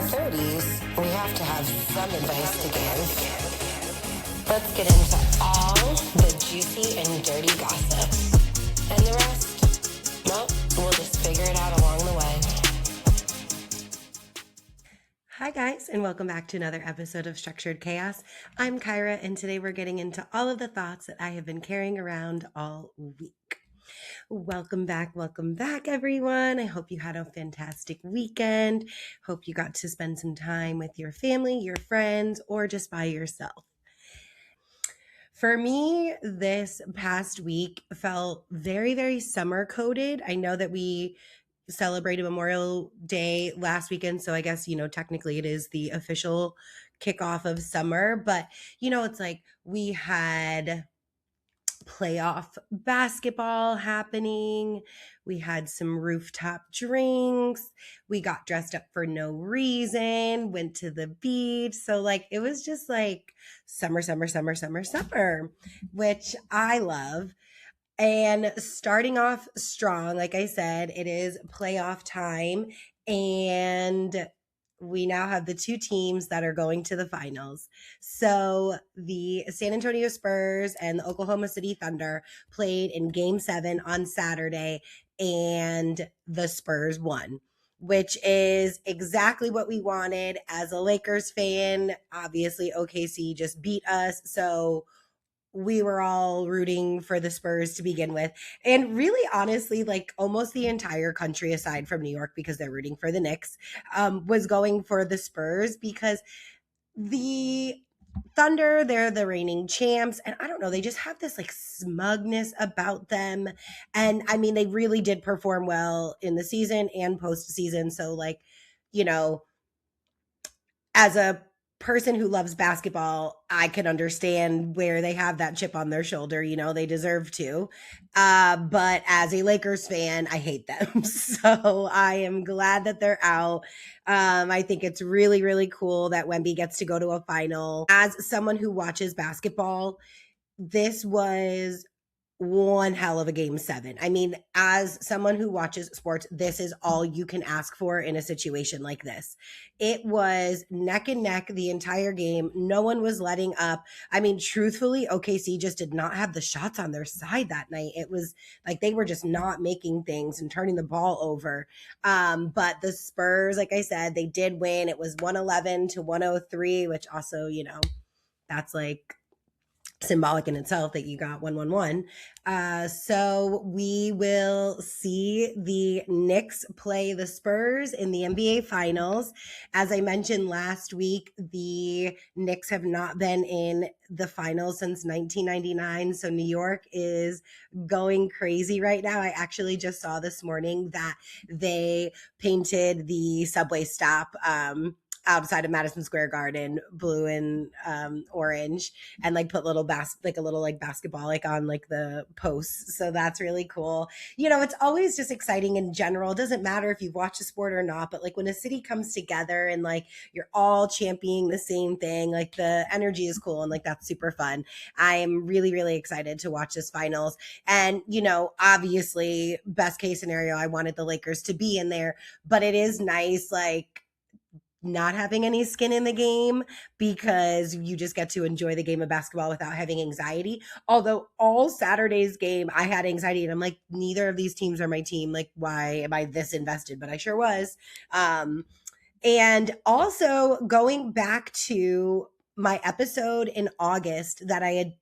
30s, we have to have some advice to give. Let's get into all the juicy and dirty gossip. And the rest, well, we'll just figure it out along the way. Hi guys, and welcome back to another episode of Structured Chaos. I'm Kyra, and today we're getting into all of the thoughts that I have been carrying around all week. Welcome back, everyone. I hope you had a fantastic weekend. Hope you got to spend some time with your family, your friends, or just by yourself. For me, this past week felt very, very summer coded. I know that we celebrated Memorial Day last weekend, so I guess, technically it is the official kickoff of summer, but, it's like we had playoff basketball happening. We had some rooftop drinks. We got dressed up for no reason, went to the beach. So it was just summer, which I love. And starting off strong, like I said, it is playoff time, and we now have the two teams that are going to the finals. So the San Antonio Spurs and the Oklahoma City Thunder played in Game 7 on Saturday, and the Spurs won, which is exactly what we wanted. As a Lakers fan, obviously OKC just beat us, so we were all rooting for the Spurs to begin with. And really, honestly, almost the entire country, aside from New York, because they're rooting for the Knicks, was going for the Spurs because the Thunder, they're the reigning champs. And I don't know, they just have this smugness about them. And I mean, they really did perform well in the season and postseason. So as a person who loves basketball, I can understand where they have that chip on their shoulder. They deserve to. But as a Lakers fan, I hate them. So I am glad that they're out. I think it's really, really cool that Wemby gets to go to a final. As someone who watches basketball, this was one hell of a Game 7. I mean, as someone who watches sports, this is all you can ask for in a situation like this. It was neck and neck the entire game. No one was letting up. I mean, truthfully, OKC just did not have the shots on their side that night. It was they were just not making things and turning the ball over. But the Spurs, like I said, they did win. It was 111 to 103, which also, that's symbolic in itself that you got 1-1-1. So we will see the Knicks play the Spurs in the NBA Finals. As I mentioned last week, the Knicks have not been in the finals since 1999. So New York is going crazy right now. I actually just saw this morning that they painted the subway stop outside of Madison Square Garden blue and orange, and put little basketball on the posts. So that's really cool. It's always just exciting in general. It doesn't matter if you've watched a sport or not, but when a city comes together and you're all championing the same thing, the energy is cool, and that's super fun. I am really, really excited to watch this finals. And obviously, best case scenario, I wanted the Lakers to be in there, but it is nice not having any skin in the game, because you just get to enjoy the game of basketball without having anxiety. Although all Saturday's game, I had anxiety, and I'm like, neither of these teams are my team. Why am I this invested? But I sure was. And also going back to my episode in August that I had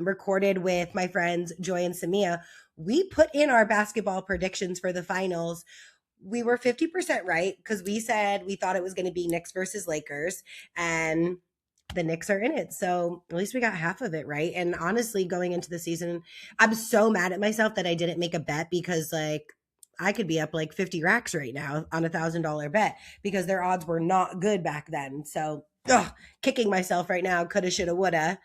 recorded with my friends Joy and Samia, we put in our basketball predictions for the finals. We were 50% right, because we said we thought it was going to be Knicks versus Lakers, and the Knicks are in it. So at least we got half of it right. And honestly, going into the season, I'm so mad at myself that I didn't make a bet, because I could be up 50 racks right now on $1,000 bet, because their odds were not good back then. So kicking myself right now. Coulda, shoulda, woulda.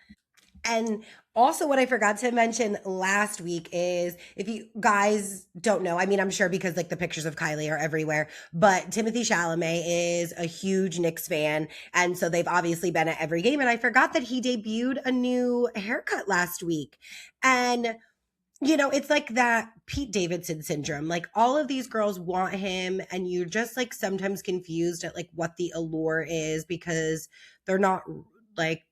And also, what I forgot to mention last week is, if you guys don't know, I mean, I'm sure because the pictures of Kylie are everywhere, but Timothée Chalamet is a huge Knicks fan. And so they've obviously been at every game. And I forgot that he debuted a new haircut last week. And It's like that Pete Davidson syndrome. Like all of these girls want him, and you're just like sometimes confused at like what the allure is because they're not like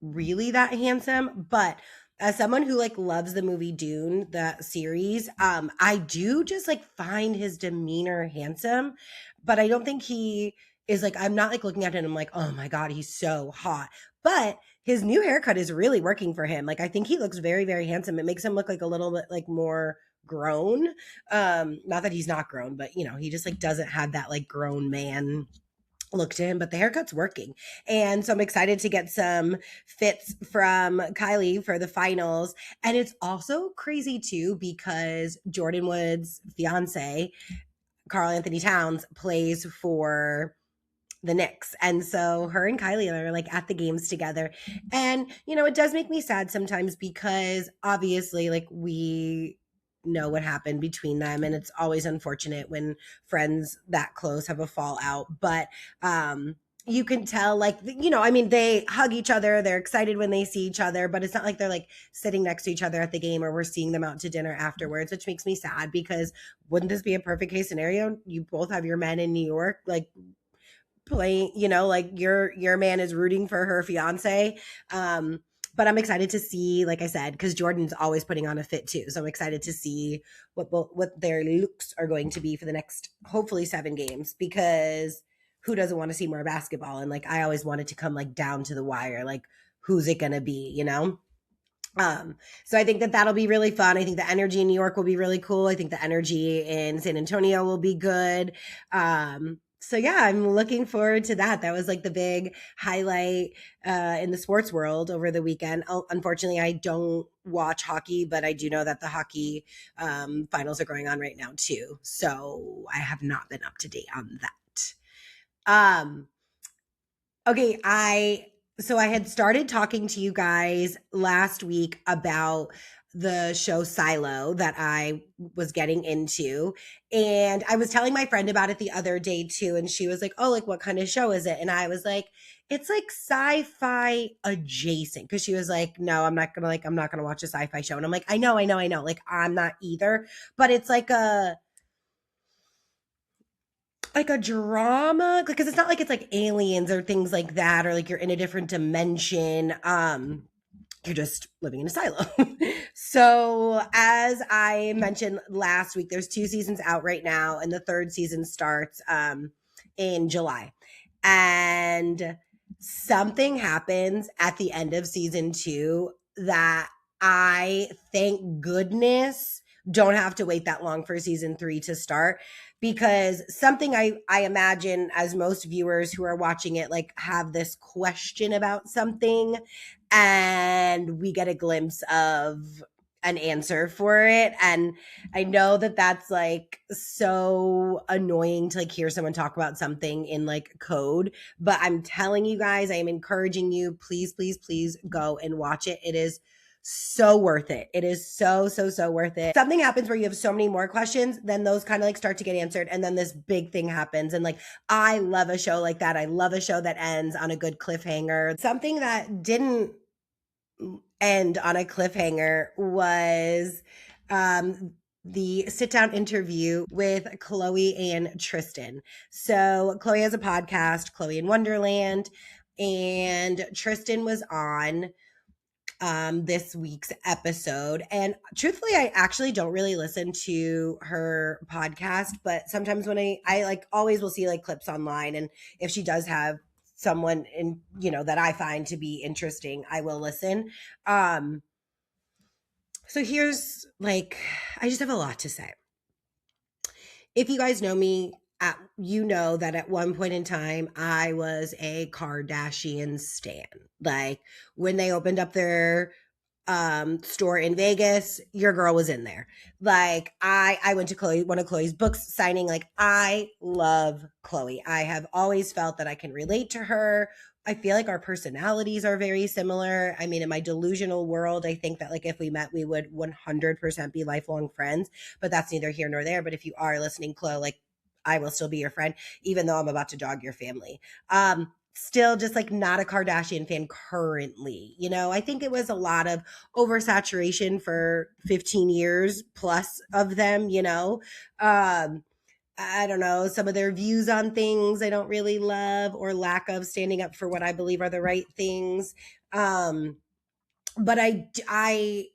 really that handsome. But as someone who like loves the movie Dune, the series, I do just like find his demeanor handsome, but I don't think he is like, I'm not like looking at him and I'm like, oh my God, he's so hot. But his new haircut is really working for him. Like I think he looks very, very handsome. It makes him look like a little bit like more grown. Not that he's not grown, but he just like doesn't have that like grown man look to him, but the haircut's working. And so I'm excited to get some fits from Kylie for the finals. And it's also crazy too, because Jordan Wood's fiance, Karl Anthony Towns, plays for the Knicks. And so her and Kylie are like at the games together. And, it does make me sad sometimes because obviously like we know what happened between them, and it's always unfortunate when friends that close have a fallout. But you can tell like, they hug each other, they're excited when they see each other, but it's not like they're like sitting next to each other at the game or we're seeing them out to dinner afterwards, which makes me sad because wouldn't this be a perfect case scenario? You both have your men in New York, like playing, like your man is rooting for her fiance. But I'm excited to see, like I said, because Jordan's always putting on a fit too. So I'm excited to see what their looks are going to be for the next, hopefully 7 games, because who doesn't want to see more basketball? And like, I always wanted to come like down to the wire, like who's it going to be, So I think that that'll be really fun. I think the energy in New York will be really cool. I think the energy in San Antonio will be good. So yeah, I'm looking forward to that. That was like the big highlight in the sports world over the weekend. Unfortunately, I don't watch hockey, but I do know that the hockey finals are going on right now too. So I have not been up to date on that. Okay, so I had started talking to you guys last week about the show Silo that I was getting into. And I was telling my friend about it the other day too. And she was like, oh, like what kind of show is it? And I was like, it's like sci-fi adjacent. Cause she was like, no, I'm not gonna watch a sci-fi show. And I'm like, I know. Like I'm not either, but it's like a drama, because it's not like it's like aliens or things like that, or like you're in a different dimension. You're just living in a silo. So as I mentioned last week, there's 2 seasons out right now, and the 3rd season starts in July. And something happens at the end of season 2 that I, thank goodness, don't have to wait that long for season 3 to start, because something I imagine as most viewers who are watching it like have this question about something, and we get a glimpse of an answer for it. And I know that that's like so annoying to like hear someone talk about something in like code, but I'm telling you guys, I am encouraging you, please, please, please go and watch it. It is so worth it. It is so, so, so worth it. Something happens where you have so many more questions, then those kind of like start to get answered. And then this big thing happens. And like, I love a show like that. I love a show that ends on a good cliffhanger. Something that didn't end on a cliffhanger was the sit-down interview with Khloé and Tristan. So Khloé has a podcast, Khloé in Wonderland, and Tristan was on this week's episode. And truthfully, I actually don't really listen to her podcast, but sometimes when I like always will see like clips online, and if she does have someone in, that I find to be interesting, I will listen. So here's like, I just have a lot to say. If you guys know me, you know that at one point in time, I was a Kardashian stan. Like when they opened up their store in Vegas, your girl was in there. Like I went to one of Khloé's books signing. Like I love Khloé. I have always felt that I can relate to her. I feel like our personalities are very similar. I mean, in my delusional world, I think that like if we met, we would 100% be lifelong friends, but that's neither here nor there. But if you are listening, Khloé, like I will still be your friend, even though I'm about to dog your family. still just like not a Kardashian fan currently. You know, I think it was a lot of oversaturation for 15 years plus of them, you know. I don't know, some of their views on things I don't really love, or lack of standing up for what I believe are the right things. But I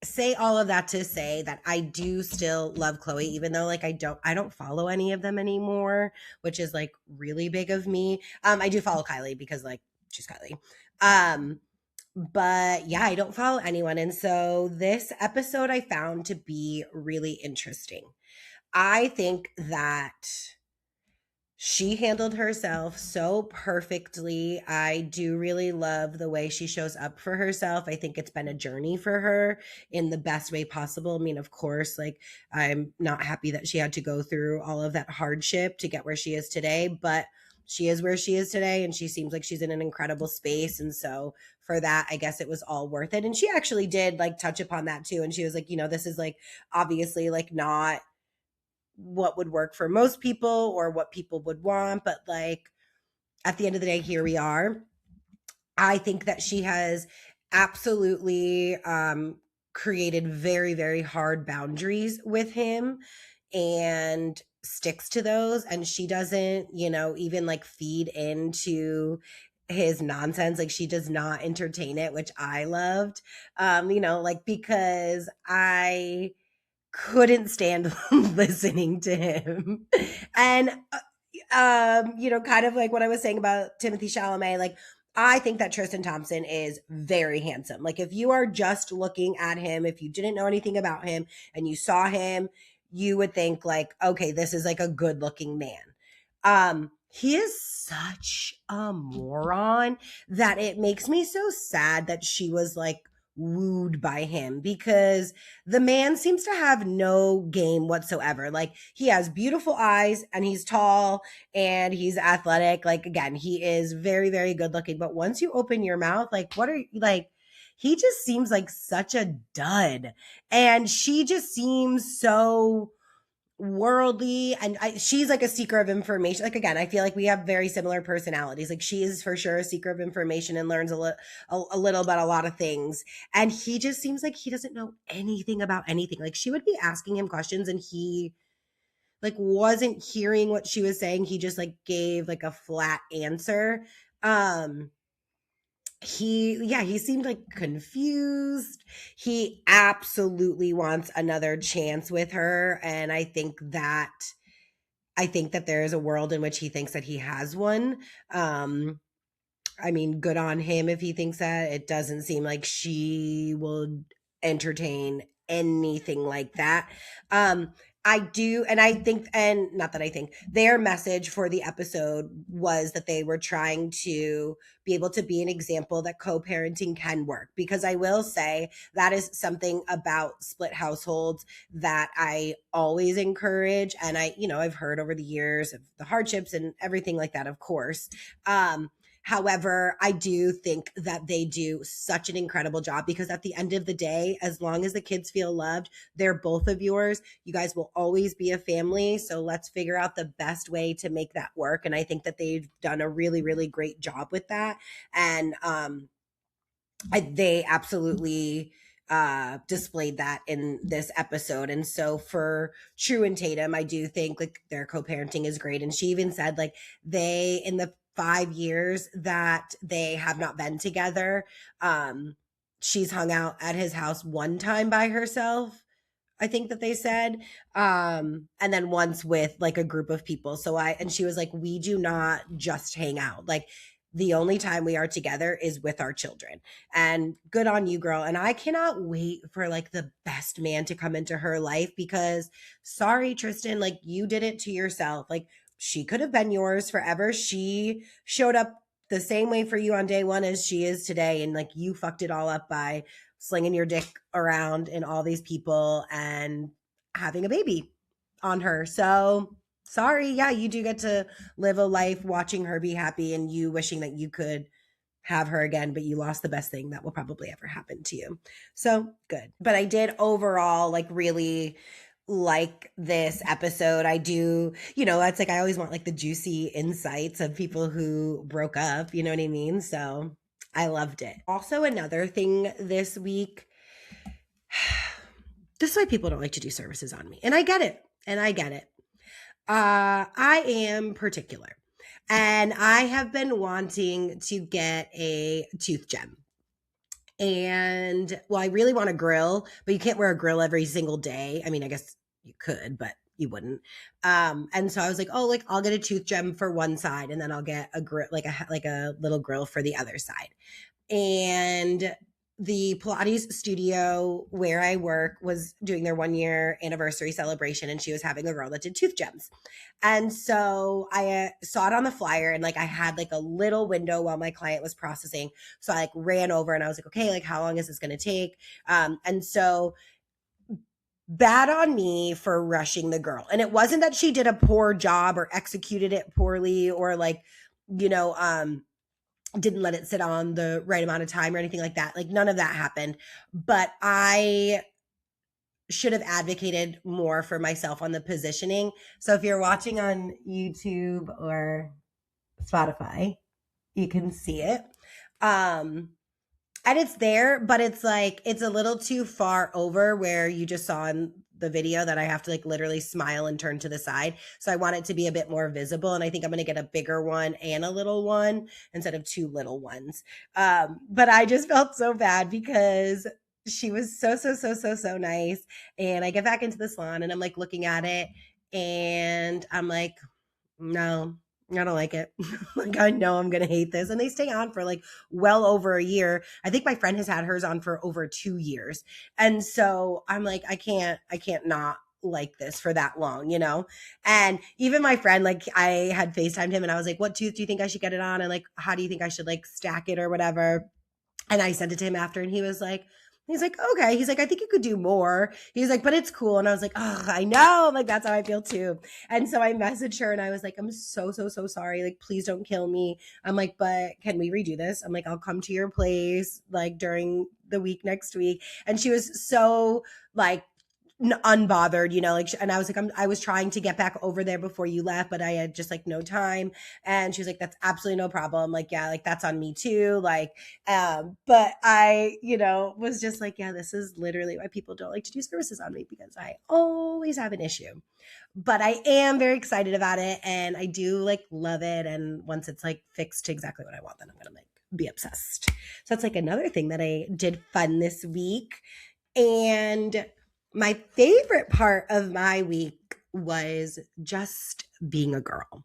say all of that to say that I do still love Khloé, even though like I don't follow any of them anymore, which is like really big of me. I do follow Kylie because like she's Kylie. But yeah, I don't follow anyone. And so this episode I found to be really interesting. I think that she handled herself so perfectly. I do really love the way she shows up for herself. I think it's been a journey for her in the best way possible. I mean, of course, like I'm not happy that she had to go through all of that hardship to get where she is today, but she is where she is today and she seems like she's in an incredible space. And so for that, I guess it was all worth it. And she actually did like touch upon that too. And she was like, you know, this is like obviously like not what would work for most people or what people would want, but like at the end of the day, here we are. I think that she has absolutely created very, very hard boundaries with him and sticks to those. And she doesn't, you know, even like feed into his nonsense. Like she does not entertain it, which I loved, you know, like because I couldn't stand listening to him. And you know, kind of like what I was saying about Timothée Chalamet, like I think that Tristan Thompson is very handsome. Like if you are just looking at him, if you didn't know anything about him and you saw him, you would think like, okay, this is like a good looking man. He is such a moron that it makes me so sad that she was like wooed by him, because the man seems to have no game whatsoever. Like he has beautiful eyes and he's tall and he's athletic. Like again, he is very, very good looking. But once you open your mouth, like what are you like? He just seems like such a dud. And she just seems so worldly, and she's like a seeker of information. Like again, I feel like we have very similar personalities. Like she is for sure a seeker of information and learns a little about a lot of things, and he just seems like he doesn't know anything about anything. Like she would be asking him questions and he like wasn't hearing what she was saying. He just like gave like a flat answer. He seemed like confused. He absolutely wants another chance with her, and I think that there is a world in which he thinks that he has one. I mean, good on him if he thinks that. It doesn't seem like she will entertain anything like that. I do, and I think, and not that I think, their message for the episode was that they were trying to be able to be an example that co-parenting can work. Because I will say that is something about split households that I always encourage. And I've heard over the years of the hardships and everything like that, of course. However, I do think that they do such an incredible job, because at the end of the day, as long as the kids feel loved, they're both of yours. You guys will always be a family. So let's figure out the best way to make that work. And I think that they've done a really, really great job with that. And they absolutely displayed that in this episode. And so for True and Tatum, I do think like their co-parenting is great. And she even said like they, in the 5 years that they have not been together, she's hung out at his house one time by herself, I think that they said, and then once with like a group of people. And she was like, we do not just hang out. Like the only time we are together is with our children. And good on you, girl. And I cannot wait for like the best man to come into her life, because sorry, Tristan, like you did it to yourself. Like she could have been yours forever. She showed up the same way for you on day one as she is today. And like you fucked it all up by slinging your dick around in all these people and having a baby on her. So sorry. Yeah, you do get to live a life watching her be happy and you wishing that you could have her again, but you lost the best thing that will probably ever happen to you. So good. But I did overall like really like this episode. I do, it's like I always want like the juicy insights of people who broke up, you know what I mean? So I loved it. Also, another thing this week, this is why people don't like to do services on me. And I get it. I am particular. And I have been wanting to get a tooth gem. And well, I really want a grill, but you can't wear a grill every single day. I mean, I guess you could, but you wouldn't. And so I was like, oh, like I'll get a tooth gem for one side, and then I'll get a grill, like a little grill for the other side. And the Pilates studio where I work was doing their 1-year anniversary celebration, and she was having a girl that did tooth gems. And so I saw it on the flyer, and like I had like a little window while my client was processing. So I like ran over and I was like, okay, like how long is this going to take? And so bad on me for rushing the girl. And it wasn't that she did a poor job or executed it poorly or like, didn't let it sit on the right amount of time or anything like that. Like none of that happened. But I should have advocated more for myself on the positioning. So if you're watching on YouTube or Spotify, you can see it. And it's there, but it's like, it's a little too far over where you just saw in the video that I have to like literally smile and turn to the side. So I want it to be a bit more visible. And I think I'm going to get a bigger one and a little one instead of 2 little ones. But I just felt so bad because she was so nice. And I get back into the salon and I'm like looking at it and I'm like, no, I don't like it. Like, I know I'm going to hate this. And they stay on for like well over a year. I think my friend has had hers on for over 2 years. And so I'm like, I can't not like this for that long, And even my friend, like I had FaceTimed him and I was like, what tooth do you think I should get it on? And like, how do you think I should like stack it or whatever? And I sent it to him after and he's like, okay. He's like, I think you could do more. He's like, but it's cool. And I was like, oh, I know. I'm like, that's how I feel too. And so I messaged her and I was like, I'm so sorry. Like, please don't kill me. I'm like, but can we redo this? I'm like, I'll come to your place like during the week next week. And she was so like, unbothered, like, and I was like, I was trying to get back over there before you left, but I had just like no time. And she was like, that's absolutely no problem. Like, yeah, like that's on me too. Like, but I, was just like, yeah, this is literally why people don't like to do services on me because I always have an issue, but I am very excited about it. And I do like love it. And once it's like fixed to exactly what I want, then I'm going to like be obsessed. So that's like another thing that I did fun this week. And my favorite part of my week was just being a girl.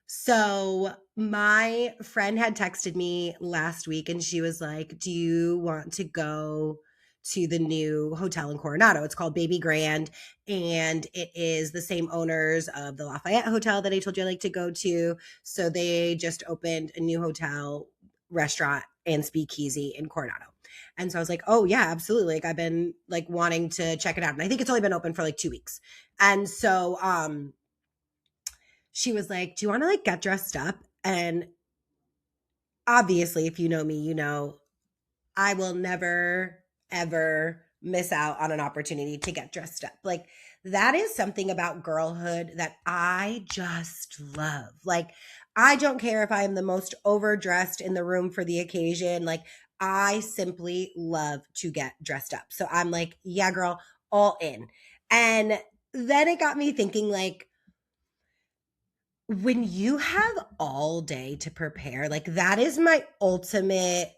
So my friend had texted me last week and she was like, do you want to go to the new hotel in Coronado? It's called Baby Grand. And it is the same owners of the Lafayette Hotel that I told you I like to go to. So they just opened a new hotel, restaurant, and speakeasy in Coronado. And so I was like, oh yeah, absolutely. Like I've been like wanting to check it out. And I think it's only been open for like 2 weeks. And so she was like, do you want to like get dressed up? And obviously, if you know me, I will never, ever miss out on an opportunity to get dressed up. Like that is something about girlhood that I just love. Like I don't care if I'm the most overdressed in the room for the occasion. Like I simply love to get dressed up. So I'm like, yeah, girl, all in. And then it got me thinking like, when you have all day to prepare, like that is my ultimate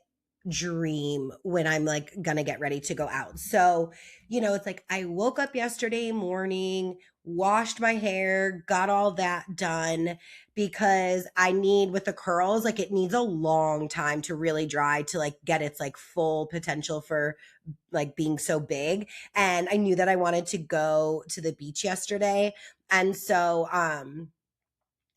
dream when I'm like gonna get ready to go out. So, it's like I woke up yesterday morning, washed my hair, got all that done because I need with the curls, like it needs a long time to really dry to like get its like full potential for like being so big. And I knew that I wanted to go to the beach yesterday. And so,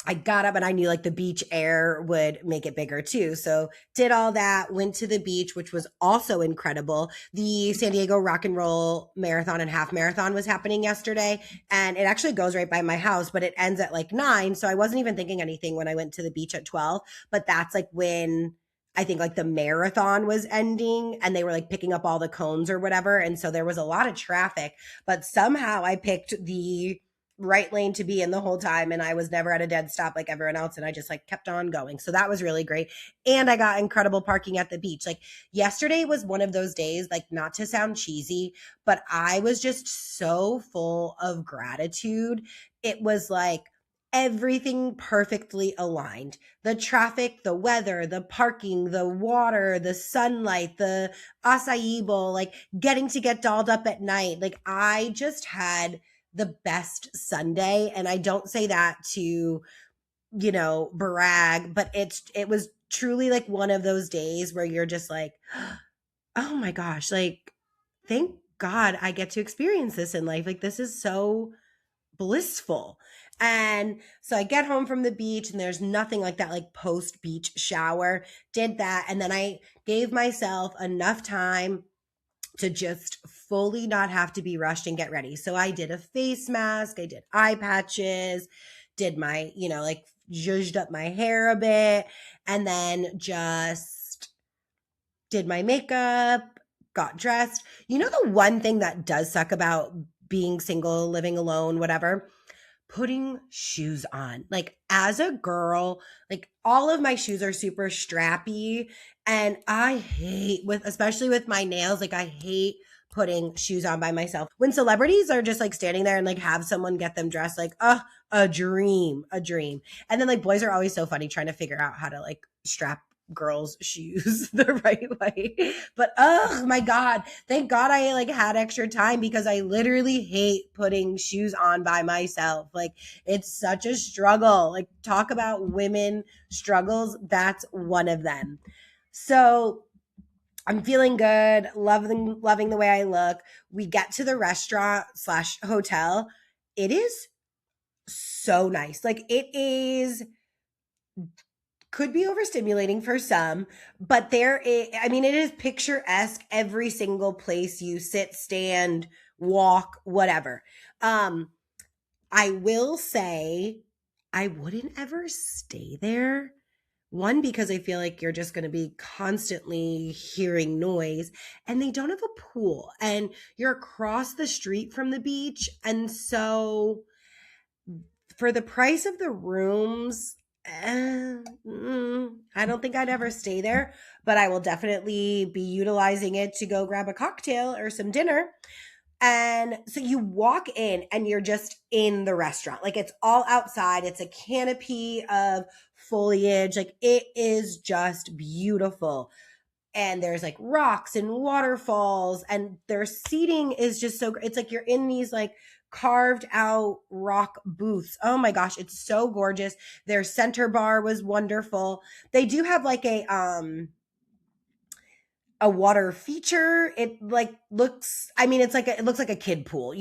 I got up and I knew like the beach air would make it bigger too. So did all that, went to the beach, which was also incredible. The San Diego Rock and Roll Marathon and Half Marathon was happening yesterday. And it actually goes right by my house, but it ends at like 9. So I wasn't even thinking anything when I went to the beach at 12. But that's like when I think like the marathon was ending and they were like picking up all the cones or whatever. And so there was a lot of traffic, but somehow I picked the right lane to be in the whole time. And I was never at a dead stop like everyone else. And I just like kept on going. So that was really great. And I got incredible parking at the beach. Like yesterday was one of those days, like not to sound cheesy, but I was just so full of gratitude. It was like, everything perfectly aligned. The traffic, the weather, the parking, the water, the sunlight, the acai bowl, like getting to get dolled up at night. Like I just had the best Sunday. And I don't say that to, brag, but it was truly like one of those days where you're just like, oh my gosh, like thank God I get to experience this in life. Like this is so blissful. And so I get home from the beach and there's nothing like that, like post beach shower, did that. And then I gave myself enough time to just fully not have to be rushed and get ready. So I did a face mask, I did eye patches, did my, like zhuzhed up my hair a bit, and then just did my makeup, got dressed. The one thing that does suck about being single, living alone, whatever, putting shoes on. Like as a girl, like all of my shoes are super strappy and I hate especially with my nails, like I hate putting shoes on by myself. When celebrities are just like standing there and like have someone get them dressed, like, a dream. And then like boys are always so funny trying to figure out how to like strap girls' shoes the right way. But oh my God, thank God I like had extra time because I literally hate putting shoes on by myself. Like it's such a struggle. Like talk about women struggles. That's one of them. So I'm feeling good, loving the way I look. We get to the restaurant/hotel. It is so nice. Like it is could be overstimulating for some, but it is picturesque every single place you sit, stand, walk, whatever. I will say I wouldn't ever stay there. One, because I feel like you're just going to be constantly hearing noise and they don't have a pool and you're across the street from the beach. And so for the price of the rooms, I don't think I'd ever stay there, but I will definitely be utilizing it to go grab a cocktail or some dinner. And so you walk in and you're just in the restaurant. Like it's all outside. It's a canopy of foliage. Like it is just beautiful. And there's like rocks and waterfalls and their seating is just so great. It's like you're in these like carved out rock booths. Oh my gosh, it's so gorgeous. Their center bar was wonderful. They do have like a water feature. It like looks, it looks like a kid pool,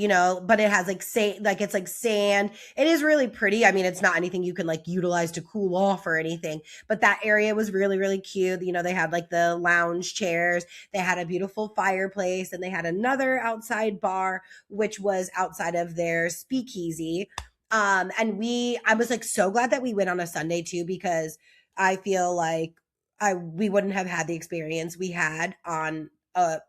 but it has like it's like sand. It is really pretty. It's not anything you can like utilize to cool off or anything, but that area was really, really cute. They had like the lounge chairs, they had a beautiful fireplace, and they had another outside bar, which was outside of their speakeasy. And I was like so glad that we went on a Sunday too, because I feel like we wouldn't have had the experience we had on a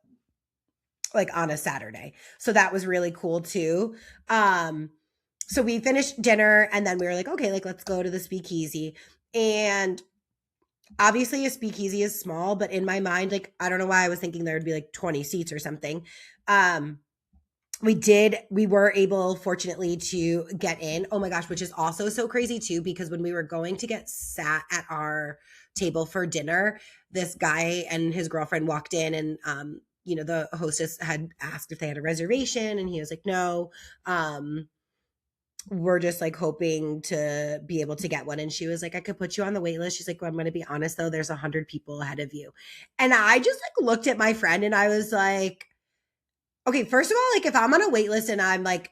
Saturday. So that was really cool too. So we finished dinner and then we were like, okay, like let's go to the speakeasy. And obviously a speakeasy is small, but in my mind, like, I don't know why I was thinking there would be like 20 seats or something. We were able, fortunately, to get in. Oh my gosh, which is also so crazy too, because when we were going to get sat at our table for dinner, this guy and his girlfriend walked in and, the hostess had asked if they had a reservation and he was like, no, we're just like hoping to be able to get one. And she was like, I could put you on the wait list. She's like, well, I'm going to be honest though, there's 100 people ahead of you. And I just like looked at my friend and I was like, okay, first of all, like if I'm on a wait list and I'm like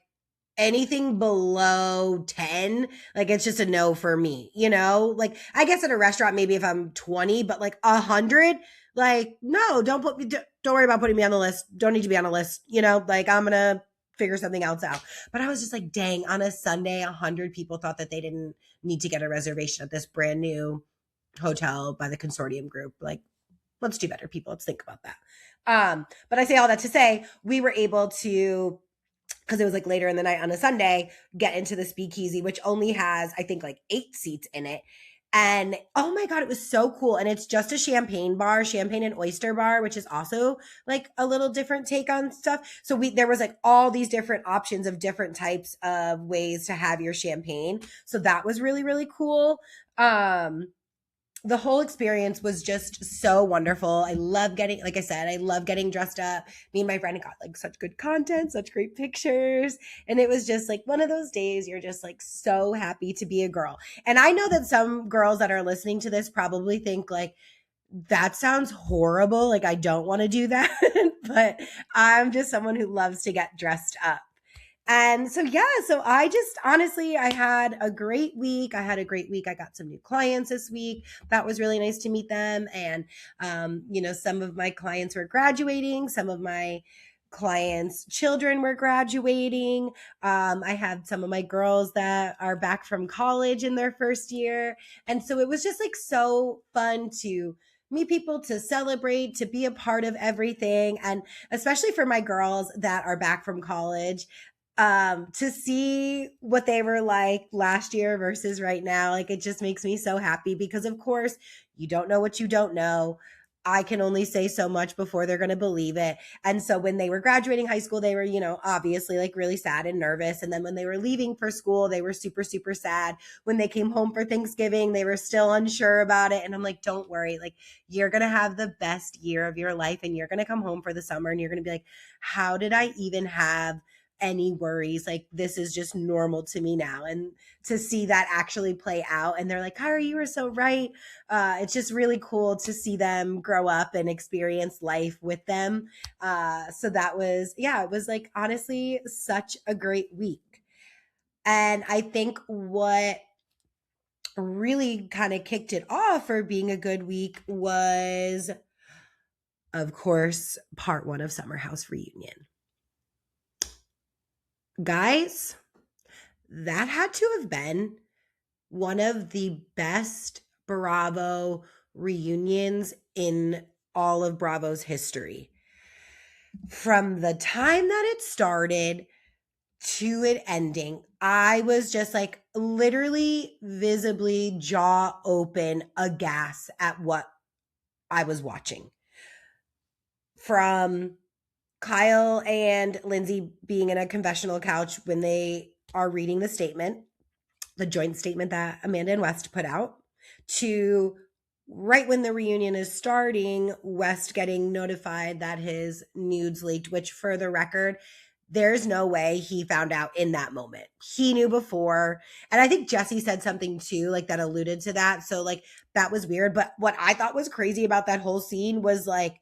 anything below 10, like it's just a no for me, like I guess at a restaurant, maybe if I'm 20, but like 100, like, no, don't worry about putting me on the list. Don't need to be on a list, like I'm going to figure something else out. But I was just like, dang, on a Sunday, 100 people thought that they didn't need to get a reservation at this brand new hotel by the consortium group. Like, let's do better, people. Let's think about that. But I say all that to say, we were able to, because it was like later in the night on a Sunday, get into the speakeasy, which only has, I think, like 8 seats in it. And oh my God, it was so cool. And it's just a champagne and oyster bar, which is also like a little different take on stuff. So there was like all these different options of different types of ways to have your champagne. So that was really, really cool. The whole experience was just so wonderful. I love getting, like I said, I love getting dressed up. Me and my friend got like such good content, such great pictures. And it was just like one of those days you're just like so happy to be a girl. And I know that some girls that are listening to this probably think like, that sounds horrible. Like, I don't want to do that. But I'm just someone who loves to get dressed up. And so, yeah, so I just honestly, I had a great week. I got some new clients this week. That was really nice to meet them. And, some of my clients were graduating. Some of my clients' children were graduating. I had some of my girls that are back from college in their first year. And so it was just like so fun to meet people, to celebrate, to be a part of everything. And especially for my girls that are back from college, to see what they were like last year versus right now, like it just makes me so happy because of course you don't know what you don't know. I can only say so much before they're going to believe it. And so when they were graduating high school, they were, obviously like really sad and nervous. And then when they were leaving for school, they were super, super sad. When they came home for Thanksgiving, they were still unsure about it. And I'm like, don't worry, like you're going to have the best year of your life and you're going to come home for the summer and you're going to be like, how did I even have any worries? Like this is just normal to me now. And to see that actually play out and they're like, Kyra, you were so right. It's just really cool to see them grow up and experience life with them. So that was, it was like honestly such a great week. And I think what really kind of kicked it off for being a good week was, of course, part 1 of Summer House Reunion. Guys, that had to have been one of the best Bravo reunions in all of Bravo's history. From the time that it started to it ending, I was just like literally visibly jaw open, aghast at what I was watching. From Kyle and Lindsay being in a confessional couch when they are reading the statement, the joint statement that Amanda and West put out, to right when the reunion is starting, West getting notified that his nudes leaked, which for the record, there's no way he found out in that moment. He knew before. And I think Jesse said something too, like that alluded to that. So like that was weird. But what I thought was crazy about that whole scene was like,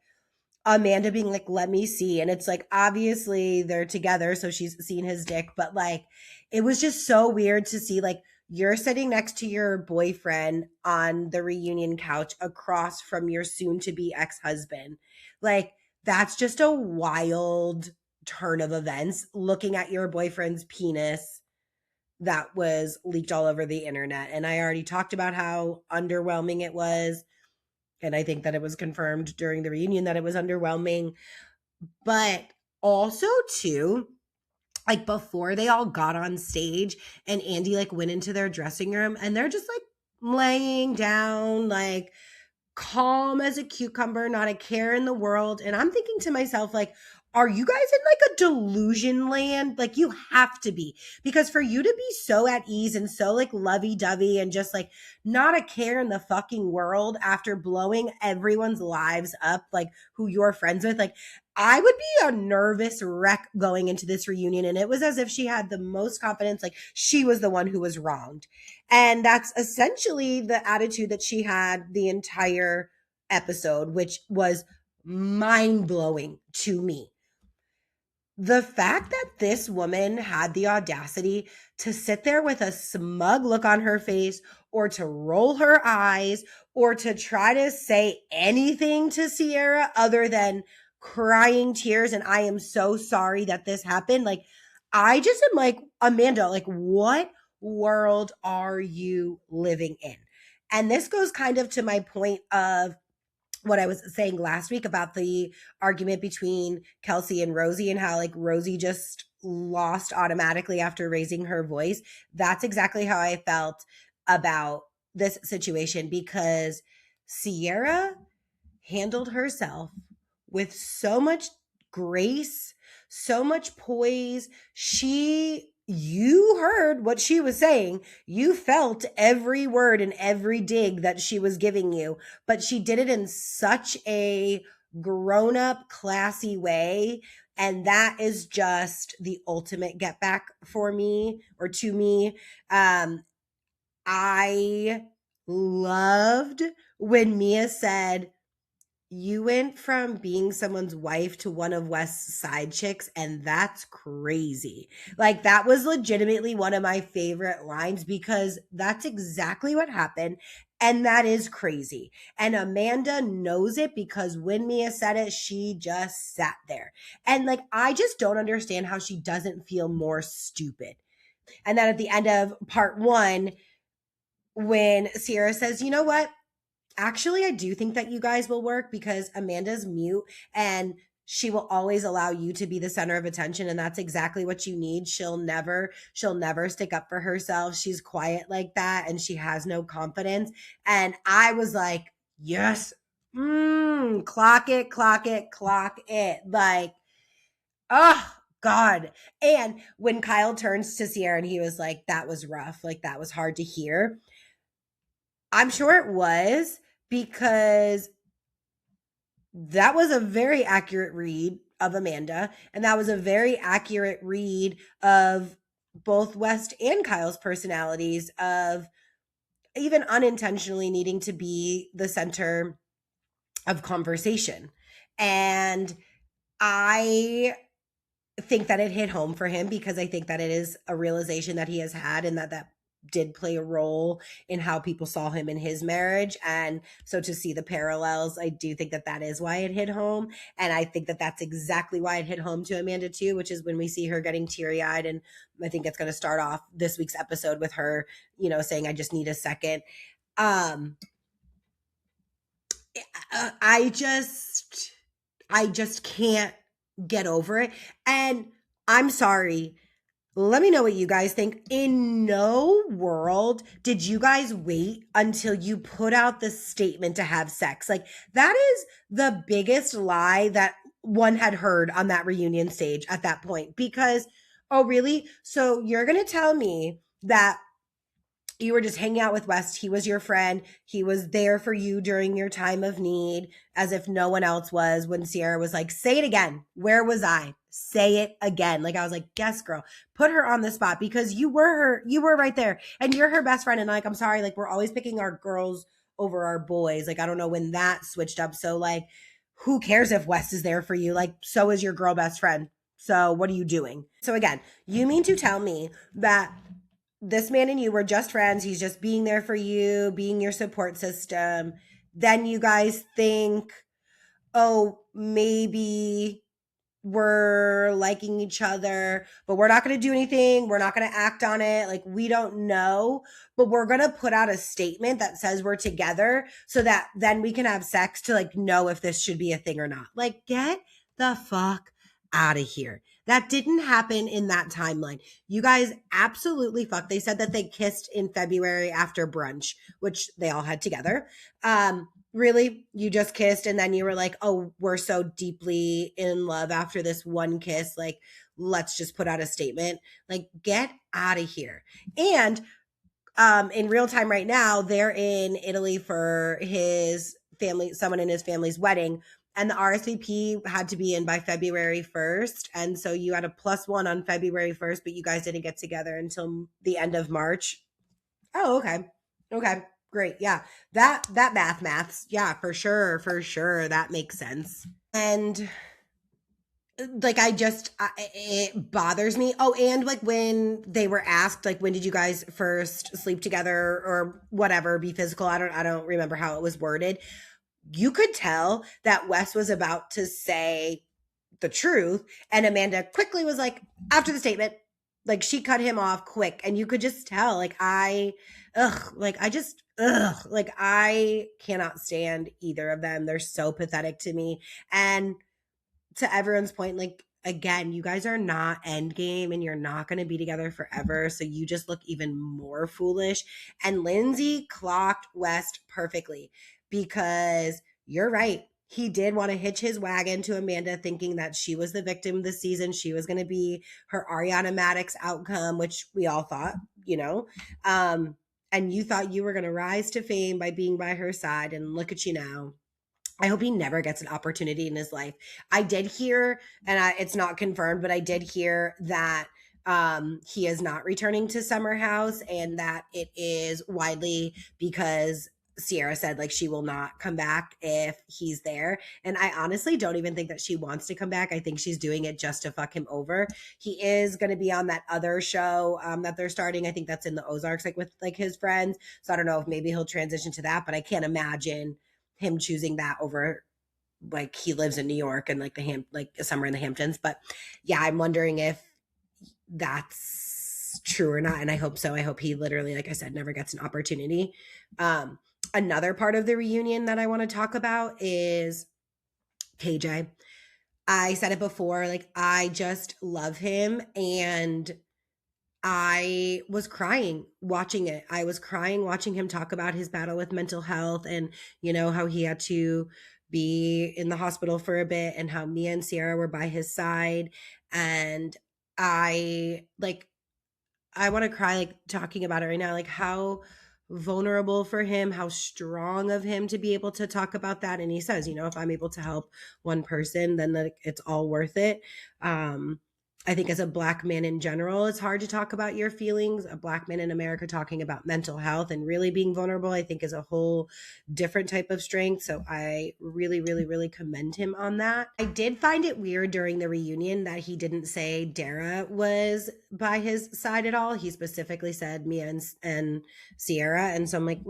Amanda being like, let me see. And it's like, obviously they're together. So she's seen his dick, but like, it was just so weird to see like, you're sitting next to your boyfriend on the reunion couch across from your soon to be ex-husband. Like, that's just a wild turn of events, looking at your boyfriend's penis that was leaked all over the internet. And I already talked about how underwhelming it was. And I think that it was confirmed during the reunion that it was underwhelming. But also, too, like before they all got on stage and Andy like went into their dressing room and they're just like laying down, like calm as a cucumber, not a care in the world. And I'm thinking to myself, like, are you guys in like a delusion land? Like you have to be, because for you to be so at ease and so like lovey-dovey and just like not a care in the fucking world after blowing everyone's lives up, like who you're friends with, like I would be a nervous wreck going into this reunion. And it was as if she had the most confidence, like she was the one who was wronged. And that's essentially the attitude that she had the entire episode, which was mind-blowing to me. The fact that this woman had the audacity to sit there with a smug look on her face or to roll her eyes or to try to say anything to Ciara other than crying tears and I am so sorry that this happened. Like, I just am like, Amanda, like what world are you living in? And this goes kind of to my point of what I was saying last week about the argument between Kelsey and Rosie and how like Rosie just lost automatically after raising her voice. That's exactly how I felt about this situation, because Ciara handled herself with so much grace, so much poise. You heard what she was saying. You felt every word and every dig that she was giving you, but she did it in such a grown up, classy way. And that is just the ultimate get back for me, or to me. I loved when Mia said, "You went from being someone's wife to one of West's side chicks, and that's crazy." Like, that was legitimately one of my favorite lines, because that's exactly what happened. And that is crazy. And Amanda knows it, because when Mia said it, she just sat there. And like, I just don't understand how she doesn't feel more stupid. And then at the end of part one, when Ciara says, "You know what? Actually, I do think that you guys will work, because Amanda's mute and she will always allow you to be the center of attention, and that's exactly what you need. She'll never stick up for herself. She's quiet like that, and she has no confidence." And I was like, yes, clock it, clock it, clock it. Like, oh God. And when Kyle turns to Ciara and he was like, "That was rough. Like, that was hard to hear." I'm sure it was, because that was a very accurate read of Amanda. And that was a very accurate read of both West and Kyle's personalities, of even unintentionally needing to be the center of conversation. And I think that it hit home for him, because I think that it is a realization that he has had, and that did play a role in how people saw him in his marriage. And so to see the parallels, I do think that is why it hit home. And I think that that's exactly why it hit home to Amanda too, which is when we see her getting teary-eyed. And I think it's going to start off this week's episode with her, saying, "I just need a second." I just can't get over it. And I'm sorry, let me know what you guys think. In no world did you guys wait until you put out the statement to have sex. Like, that is the biggest lie that one had heard on that reunion stage at that point. Because, oh, really? So you're going to tell me that you were just hanging out with West. He was your friend. He was there for you during your time of need, as if no one else was. When Ciara was like, "Say it again. Where was I? Say it again." Like, I was like, "Yes, girl." Put her on the spot, because you were right there, and you're her best friend. And like, I'm sorry, like, we're always picking our girls over our boys. Like, I don't know when that switched up. So like, who cares if West is there for you? Like, so is your girl best friend. So what are you doing? So again, you mean to tell me that this man and you were just friends? He's just being there for you, being your support system. Then you guys think, oh, maybe we're liking each other, but we're not going to do anything. We're not going to act on it. Like, we don't know, but we're going to put out a statement that says we're together, so that then we can have sex to like know if this should be a thing or not. Like, get the fuck out of here. That didn't happen in that timeline. You guys absolutely fucked. They said that they kissed in February after brunch, which they all had together. Really? You just kissed, and then you were like, "Oh, we're so deeply in love after this one kiss. Like, let's just put out a statement." Like, get out of here. And in real time right now, they're in Italy for someone in his family's wedding. And the RSVP had to be in by February 1st. And so you had a +1 on February 1st, but you guys didn't get together until the end of March. Oh, okay. Okay, great. Yeah. That maths. Yeah, for sure. For sure. That makes sense. And like, it bothers me. Oh, and like, when they were asked, like, when did you guys first sleep together or whatever, be physical? I don't remember how it was worded. You could tell that Wes was about to say the truth, and Amanda quickly was like, after the statement. Like she cut him off quick and you could just tell like I cannot stand either of them. They're so pathetic to me. And to everyone's point, like again, you guys are not endgame and you're not going to be together forever. So you just look even more foolish. And Lindsay clocked West perfectly because you're right. He did want to hitch his wagon to Amanda, thinking that she was the victim this season. She was going to be her Ariana Maddox outcome, which we all thought, you know. And you thought you were going to rise to fame by being by her side. And look at you now. I hope he never gets an opportunity in his life. I did hear, and it's not confirmed, but I did hear that he is not returning to Summer House and that it is widely because Ciara said like she will not come back if he's there. And I honestly don't even think that she wants to come back. I think she's doing it just to fuck him over. He is going to be on that other show that they're starting. I think that's in the Ozarks, like with like his friends. So I don't know if maybe he'll transition to that, but I can't imagine him choosing that over like he lives in New York and like somewhere in the Hamptons. But yeah, I'm wondering if that's true or not. And I hope so. I hope he literally, like I said, never gets an opportunity. Another part of the reunion that I want to talk about is KJ. I said it before, like I just love him and I was crying watching it. I was crying watching him talk about his battle with mental health and, you know, how he had to be in the hospital for a bit and how Mia and Ciara were by his side. And I want to cry, like talking about it right now, like how vulnerable for him, how strong of him to be able to talk about that. And he says, you know, if I'm able to help one person, then it's all worth it. I think as a Black man in general, it's hard to talk about your feelings. A Black man in America talking about mental health and really being vulnerable, I think is a whole different type of strength. So I really, really, really commend him on that. I did find it weird during the reunion that he didn't say Dara was by his side at all. He specifically said Mia and Ciara. And so I'm like,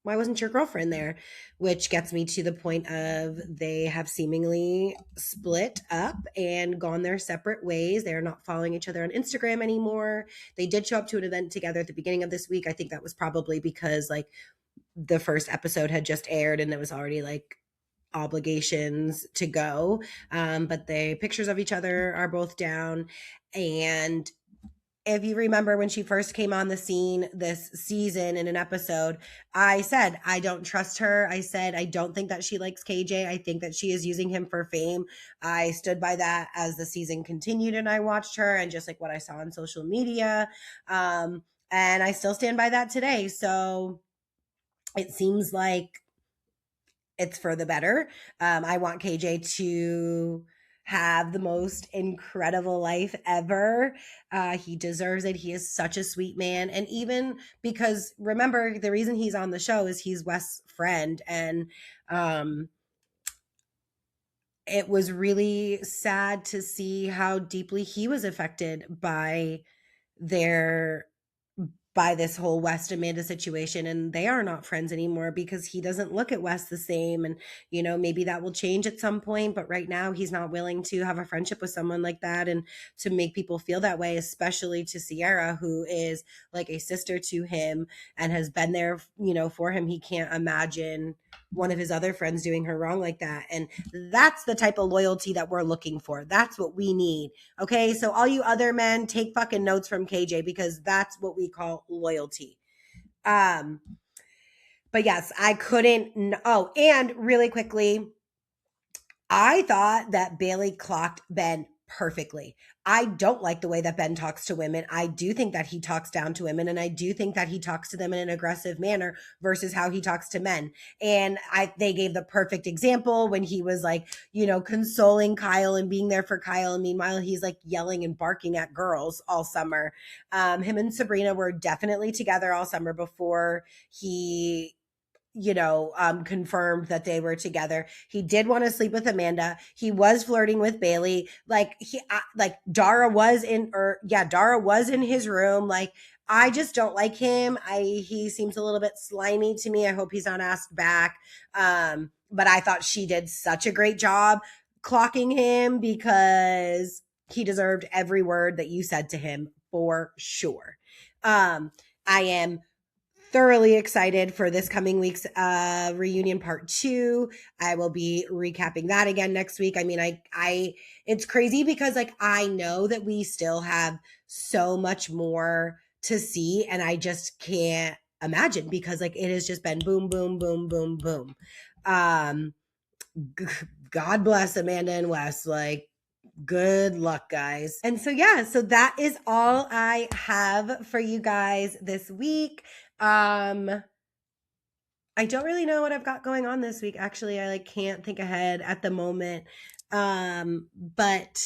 why wasn't your girlfriend there? Which gets me to the point of they have seemingly split up and gone their separate ways. They're not following each other on Instagram anymore. They did show up to an event together at the beginning of this week. I think that was probably because like the first episode had just aired and it was already like obligations to go. But the pictures of each other are both down. And if you remember when she first came on the scene this season in an episode, I said, I don't trust her. I said, I don't think that she likes KJ. I think that she is using him for fame. I stood by that as the season continued and I watched her and just like what I saw on social media. And I still stand by that today. So it seems like it's for the better. I want KJ to have the most incredible life ever. He deserves it. He is such a sweet man. And even because remember, the reason he's on the show is he's Wes's friend. And it was really sad to see how deeply he was affected by this whole West Amanda situation, and they are not friends anymore because he doesn't look at West the same. And you know, maybe that will change at some point, but right now he's not willing to have a friendship with someone like that and to make people feel that way, especially to Ciara, who is like a sister to him and has been there, you know, for him. He can't imagine one of his other friends doing her wrong like that. And that's the type of loyalty that we're looking for. That's what we need. Okay. So all you other men, take fucking notes from KJ because that's what we call loyalty. But yes, I couldn't. Oh, and really quickly, I thought that Bailey clocked Ben perfectly. I don't like the way that Ben talks to women. I do think that he talks down to women, and I do think that he talks to them in an aggressive manner versus how he talks to men. And they gave the perfect example when he was like, you know, consoling Kyle and being there for Kyle. And meanwhile, he's like yelling and barking at girls all summer. Him and Sabrina were definitely together all summer before he confirmed that they were together. He did want to sleep with Amanda. He was flirting with Bailey. Dara was in his room. Like, I just don't like him. He seems a little bit slimy to me. I hope he's not asked back. But I thought she did such a great job clocking him because He deserved every word that you said to him for sure. I am thoroughly excited for this coming week's reunion part 2. I will be recapping that again next week. I mean, I it's crazy because like I know that we still have so much more to see, and I just can't imagine because like it has just been boom, boom, boom, boom, boom. God bless Amanda and Wes. Like, good luck, guys. And so, yeah, so that is all I have for you guys this week. I don't really know what I've got going on this week. Actually, I like can't think ahead at the moment. But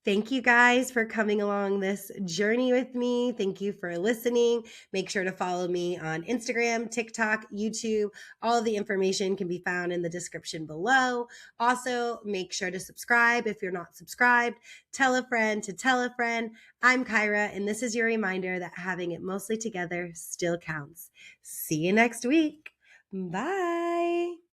thank you guys for coming along this journey with me. Thank you for listening. Make sure to follow me on Instagram, TikTok, YouTube. All of the information can be found in the description below. Also, make sure to subscribe if you're not subscribed. Tell a friend to tell a friend. I'm Kyra, and this is your reminder that having it mostly together still counts. See you next week. Bye.